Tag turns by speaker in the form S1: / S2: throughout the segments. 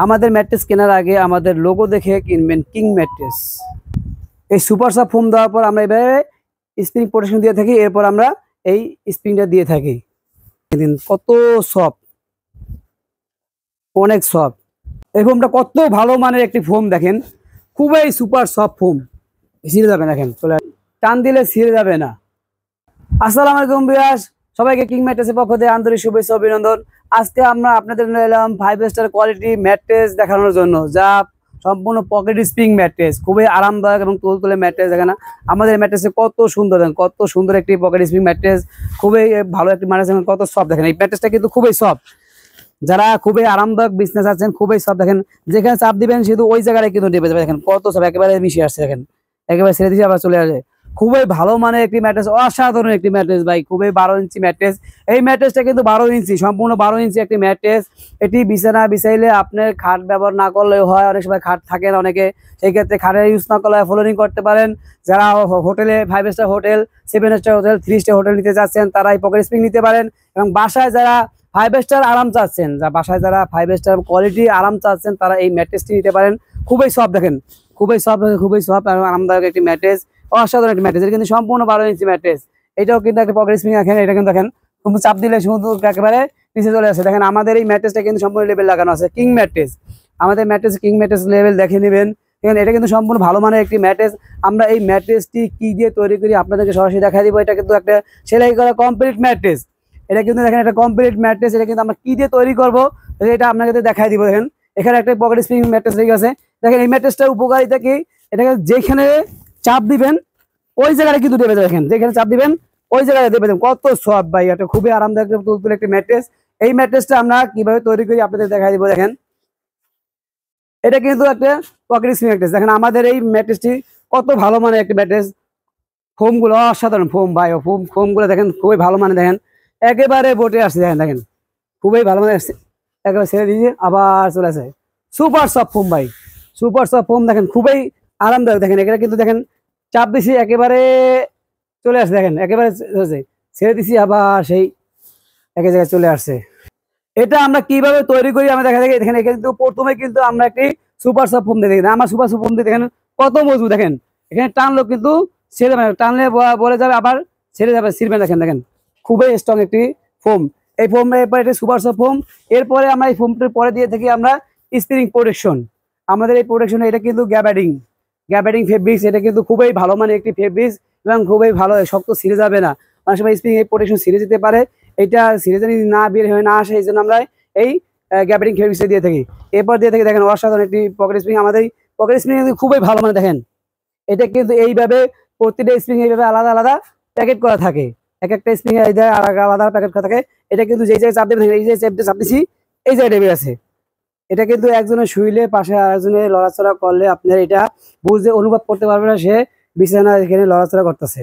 S1: আমাদের ম্যাট্রেস কেনার আগে আমাদের লোগো দেখে কিনবেন কিং ম্যাট্রেস। এই সুপার সফট ফোম দেওয়ার পর আমরা এভাবে স্প্রিং প্রোটেকশন দিয়ে থাকি, এরপর আমরা এই স্প্রিংটা দিয়ে থাকি। কত সফট, অনেক সফট। এই ফোমটা কত ভালো মানের একটি ফোম, দেখেন খুবই সুপার সফট ফোম, ছিঁড়ে যাবে না, দেখেন চলে টান দিলে ছিঁড়ে যাবে না। আসসালামু আলাইকুম ভিউয়ার্স, সবাইকে কিং ম্যাট্রেসের পক্ষ থেকে আন্তরিক শুভেচ্ছা অভিনন্দন। আজকে আমরা আপনাদের নিয়ে এলাম 5 স্টার কোয়ালিটি ম্যাট্রেস দেখানোর জন্য, যা সম্পূর্ণ পকেট স্প্রিং ম্যাট্রেস, খুবই আরামদায়ক এবং তুলতুলে ম্যাট্রেস। দেখেন আমাদের ম্যাট্রেসে কত সুন্দর, দেখেন কত সুন্দর একটি পকেট স্প্রিং ম্যাট্রেস, খুবই ভালো একটি ম্যাট্রেস। কত সফট, দেখেন এই ম্যাট্রেসটা কিন্তু খুবই সফট। যারা খুবই আরামদায়ক বিজনেস আছেন, খুবই সফট, দেখেন যেখানে চাপ দিবেন শুধু ওই জায়গায় কিন্তু নেবে যাবে। দেখেন কত সব একেবারে মিশে আসছে, দেখেন একেবারে ছেড়ে দিয়ে আবার চলে আসে। খুবই ভালো মানের একটি ম্যাট্রেস, অসাধারণ একটি ম্যাট্রেস ভাই, খুবই 12 ইঞ্চি ম্যাট্রেস। এই ম্যাট্রেসটা কিন্তু 12 ইঞ্চি, সম্পূর্ণ 12 ইঞ্চি একটি ম্যাট্রেস। এটি বিছানা বিছাইলে আপনার খাট ব্যবহার না করলেও হয়, অনেক সময় খাট থাকে না অনেকে, সেই ক্ষেত্রে খাটের ইউজ না করলে ফ্লোরিং করতে পারেন। যারা হোটেলে 5 star hotel, 7 star hotel, 3 star hotel নিতে চাচ্ছেন তারা এই পকেট স্প্রিং নিতে পারেন। এবং বাসায় যারা 5 স্টার আরাম চাচ্ছেন, বাসায় যারা 5 স্টার কোয়ালিটি আরাম চাচ্ছেন তারা এই ম্যাট্রেসটি নিতে পারেন। খুবই সফট, দেখেন খুবই সফট, খুবই সফট এবং আরামদায়ক একটি ম্যাট্রেস, অসাধারণ একটি ম্যাট্রেস। এটা কিন্তু সম্পূর্ণ 12 ইঞ্চি ম্যাট্রেস। এটাও কিন্তু একটা পকেট স্প্রিং রাখেন, এটা কিন্তু দেখেন কিন্তু চাপ দিলে শুধু একেবারে নিচে চলে আসে। দেখেন আমাদের এই ম্যাট্রেসটা কিন্তু সম্পূর্ণ লেভেল লাগানো আছে, কিং ম্যাট্রেস। আমাদের ম্যাট্রেস কিং ম্যাট্রেস লেভেল দেখে নেবেন। দেখেন এটা কিন্তু সম্পূর্ণ ভালো মানের একটি ম্যাট্রেস। আমরা এই ম্যাট্রেসটি কি দিয়ে তৈরি করি আপনাদেরকে সরাসরি দেখা দিব। এটা কিন্তু একটা সেলাই করা কমপ্লিট ম্যাট্রেস। এটা কিন্তু দেখেন একটা কমপ্লিট ম্যাট্রেস। এটা কিন্তু আমরা কি দিয়ে তৈরি করবো এটা আপনাকে দেখাই দিব। দেখেন এখানে একটা পকেট স্প্রিং ম্যাট্রেস লেগে আছে। দেখেন এই ম্যাট্রেসটার উপকারিতা কি, এটাকে যেখানে চাপ দিবেন ওই জায়গায় কিন্তু দেবে, দেখেন যেখানে চাপ দিবেন ওই জায়গায় দেবে। কত সফট ভাই, এটা খুবই আরামদায়ক তুলতুলে একটি ম্যাট্রেস। এই ম্যাট্রেসটা আমরা কিভাবে তৈরি করি আপনাদের দেখাই দিব। দেখেন এটা কিন্তু একটা পকেট স্প্রিং ম্যাট্রেস। দেখেন আমাদের এই ম্যাট্রেসটি কত ভালো মানের একটি ম্যাট্রেস। ফোমগুলো অসাধারণ ফোম ভাই, ফোমগুলো দেখেন খুবই ভালো মানে, দেখেন একেবারে বোটে আসছে, দেখেন দেখেন খুবই ভালো মানে আসছে। একেবারে ছেড়ে দিয়ে আবার চলে আসে, সুপার সফট ফোম ভাই, সুপার সফট ফোম। দেখেন খুবই আরামদায়ক। দেখেন এটা কিন্তু দেখেন চাপ দিছি একেবারে চলে আসছে, দেখেন একেবারে ছেড়ে দিছি আবার সেই এক জায়গায় চলে আসছে। এটা আমরা কিভাবে তৈরি করি আমরা দেখা যায়। দেখেন এখানে কিন্তু প্রথমে কিন্তু আমরা একটি সুপার সফট ফোম দিয়ে দেখেন, আমার সুপার সফট ফোম দিয়ে দেখেন কত মজবুত। দেখেন এখানে টানলো কিন্তু ছেড়ে যাবে, টানলে বলে যাবে আবার ছেড়ে যাবে, ছিড়বে। দেখেন দেখেন খুবই স্ট্রং একটি ফোম। এই ফোম এরপর এটি সুপার সফট ফোম। এরপরে আমরা এই ফোমটির পরে দিয়ে থাকি আমরা স্প্রিং প্রোটেকশন। আমাদের এই প্রোটেকশন এটা কিন্তু গ্যাবার্ডিং ফেব্রিক্স। এটা কিন্তু খুবই ভালো মানে একটি ফেব্রিক্স এবং খুবই ভালো, শক্ত ছিঁড়ে যাবে না। অনেক সময় স্প্রিং এই প্রোটেকশন ছিঁড়ে যেতে পারে, এটা ছিঁড়ে জানি না বের হয়ে না আসে, এই জন্য আমরা এই গ্যাবার্ডিং ফেব্রিক্স দিয়ে থাকি। এরপর দিয়ে থাকি দেখেন অসাধারণ একটি পকেট স্প্রিং। আমাদের পকেট স্প্রিং কিন্তু খুবই ভালো মানে, দেখেন এটা কিন্তু এইভাবে প্রতিটা স্প্রিং এইভাবে আলাদা আলাদা প্যাকেট করা থাকে, এক একটা স্প্রিং আলাদা প্যাকেট করা থাকে। এটা কিন্তু যেই জায়গায় চাপ দেবেন, এই যে চাপ দিছি এই জায়গায় ডেবে আছে। এটা কিন্তু একজনের শুইলে পাশে আরেকজনের লড়াচড়া করলে আপনার এটা বুঝতে অনুভব করতে পারবে না সে বিছানা এখানে লড়াচড়া করতেছে।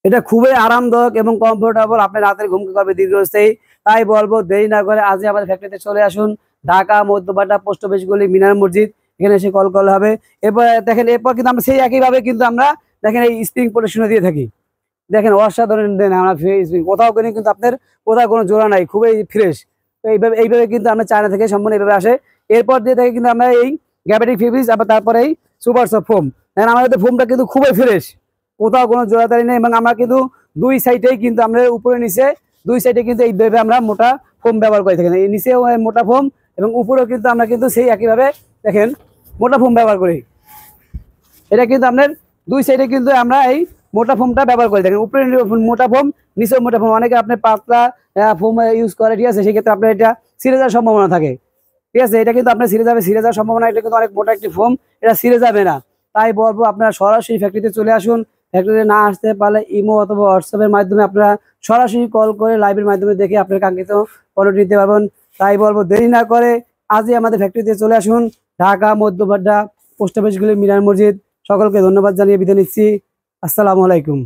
S1: এটা খুবই আরামদায়ক এবং কমফোর্টেবল, আপনার রাতের ঘুমকে করবে দীর্ঘস্থায়ী। তাই বলবো দেরি না করে আজই আমাদের ফ্যাক্টরিতে চলে আসুন। ঢাকা মধ্যপাড়া পোস্ট অফিস গলি মিনার মসজিদ, এখানে এসে কল করলে হবে। এরপর দেখেন এরপর কিন্তু আমরা সেই একইভাবে কিন্তু আমরা দেখেন এই স্প্রিং প্রোটেকশন দিয়ে থাকি। দেখেন অসাধারণ দেন আমরা কোথাও কিনে কিন্তু আপনার কোথাও কোনো জোড়া নাই, খুবই ফ্রেশ। এইভাবে কিন্তু আমরা চায়না থেকে সম্পূর্ণ এইভাবে আসে। এরপর দিয়ে থাকি কিন্তু আমরা এই গ্যাবার্ডিং ফেব্রিক্স, আবার তারপরে এই সুপার সফট ফোম। দেখেন আমাদের ফোমটা কিন্তু খুবই ফ্রেশ, কোথাও কোনো জোড়াতারি নেই। এবং আমরা কিন্তু দুই সাইডেই কিন্তু আমরা উপরে নিচে দুই সাইডে কিন্তু এইভাবে আমরা মোটা ফোম ব্যবহার করে থাকি। এই নিচেও মোটা ফোম এবং উপরেও কিন্তু আমরা কিন্তু সেই একইভাবে দেখেন মোটা ফোম ব্যবহার করি। এটা কিন্তু আপনার দুই সাইডে কিন্তু আমরা এই মোটা ফোমটা ব্যবহার করে থাকেন, উপরে মোটা ফোম নিচেও মোটা ফোম। অনেকে আপনার পাতলা ফোম ইউজ করে, ঠিক আছে, সেক্ষেত্রে আপনার এটা ছিঁড়ে যাওয়ার সম্ভাবনা থাকে, ঠিক আছে। এটা কিন্তু আপনার ছিঁড়ে যাওয়ার সম্ভাবনা, এটা কিন্তু অনেক মোটা একটি ফোম, এটা ছিঁড়ে যাবে না। তাই বলবো আপনারা সরাসরি ফ্যাক্টরিতে চলে আসুন। ফ্যাক্টরিতে না আসতে পারলে ইমো অথবা হোয়াটসঅ্যাপের মাধ্যমে আপনারা সরাসরি কল করে লাইভের মাধ্যমে দেখে আপনার কাঙ্ক্ষিত পণ্যটি নিতে পারবেন। তাই বলবো দেরি না করে আজই আমাদের ফ্যাক্টরিতে চলে আসুন। ঢাকা মধ্যপাড়া পোস্ট অফিস গলি মিনার মসজিদ। সকলকে ধন্যবাদ জানিয়ে বিদায় নিচ্ছি। আসসালামু আলাইকুম।